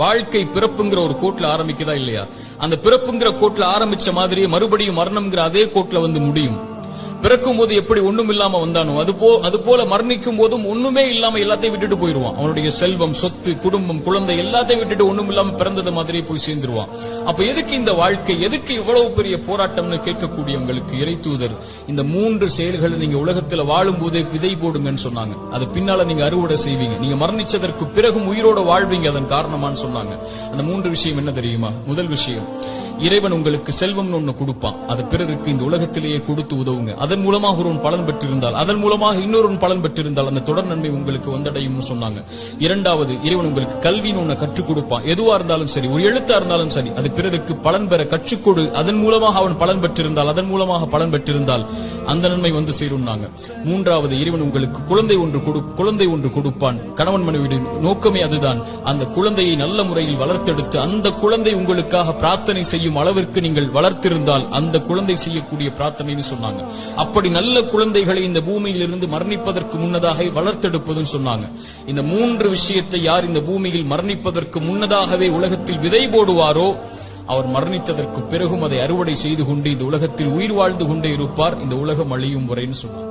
வாழ்க்கை பிறப்புங்கிற ஒரு கோட்ல ஆரம்பிக்குதா இல்லையா? அந்த பிறப்புங்கிற கோட்ல ஆரம்பிச்ச மாதிரியே மறுபடியும் மரணம்ங்கிற அதே கோட்ல வந்து முடியும். பிறக்கும் போது எப்படி ஒண்ணும் இல்லாம வந்தானோ அது போல மரணிக்கும் போதும் ஒண்ணுமே இல்லாம எல்லாத்தையும் விட்டுட்டு போயிருவான். அவனுடைய செல்வம், சொத்து, குடும்பம், குழந்தை எல்லாத்தையும் விட்டுட்டு ஒண்ணும் இல்லாம பிறந்தது மாதிரியே போய் சேர்ந்துருவான். அப்ப எதுக்கு இந்த வாழ்க்கை, எதுக்கு இவ்வளவு பெரிய போராட்டம்னு கேட்கக்கூடியவங்களுக்கு இறைத்தூதர் இந்த 3 செயல்களை நீங்க உலகத்துல வாழும் போதே விதை போடுங்கன்னு சொன்னாங்க. அது பின்னால நீங்க அறுவடை செய்வீங்க. நீங்க மரணிச்சதற்கு பிறகும் உயிரோட வாழ்வீங்க அதன் காரணமான்னு சொன்னாங்க. அந்த 3 விஷயம் என்ன தெரியுமா? முதல் விஷயம், இறைவன் உங்களுக்கு செல்வம்னு ஒண்ணு கொடுப்பான். அது பிறருக்கு இந்த உலகத்திலேயே கொடுத்து உதவுங்க. அதன் மூலமாக ஒருவன் பலன் பெற்றிருந்தால், அதன் மூலமாக இன்னொருவன் பலன் பெற்றிருந்தால் அந்த தொடர் நன்மை உங்களுக்கு வந்தடையும் சொன்னாங்க. இரண்டாவது, இறைவன் உங்களுக்கு கல்வின்னு ஒண்ணு கற்றுக் கொடுப்பான். எதுவா இருந்தாலும் சரி, ஒரு எழுத்தா இருந்தாலும் சரி, அது பிறருக்கு பலன் பெற கற்றுக்கொடு. அதன் மூலமாக அவன் பலன் பெற்றிருந்தால், அதன் மூலமாக பலன் பெற்றிருந்தால் அந்த நன்மை வந்து சேரும்னாங்க. மூன்றாவது, இறைவன் உங்களுக்கு குழந்தை ஒன்று கொடுப்பான். கணவன் மனைவியின் நோக்கமே அதுதான். அந்த குழந்தையை நல்ல முறையில் வளர்த்தெடுத்து அந்த குழந்தை உங்களுக்காக பிரார்த்தனை செய்யும் அளவிற்கு நீங்கள் வளர்த்திருந்தால் அந்த குழந்தை செய்யக்கூடிய பிரார்த்தனைன்னு சொன்னாங்க. அப்படி நல்ல குழந்தைகளை இந்த பூமியில் இருந்து மரணிப்பதற்கு முன்னதாக வளர்த்தெடுப்பதுன்னு சொன்னாங்க. இந்த 3 விஷயத்தை யார் இந்த பூமியில் மரணிப்பதற்கு முன்னதாகவே உலகத்தில் விதை போடுவாரோ அவர் மரணித்ததற்கு பிறகும் அதை அறுவடை செய்து கொண்டு இந்த உலகத்தில் உயிர் வாழ்ந்து கொண்டே இருப்பார், இந்த உலகம் அழியும் வரைன்னு சொன்னார்.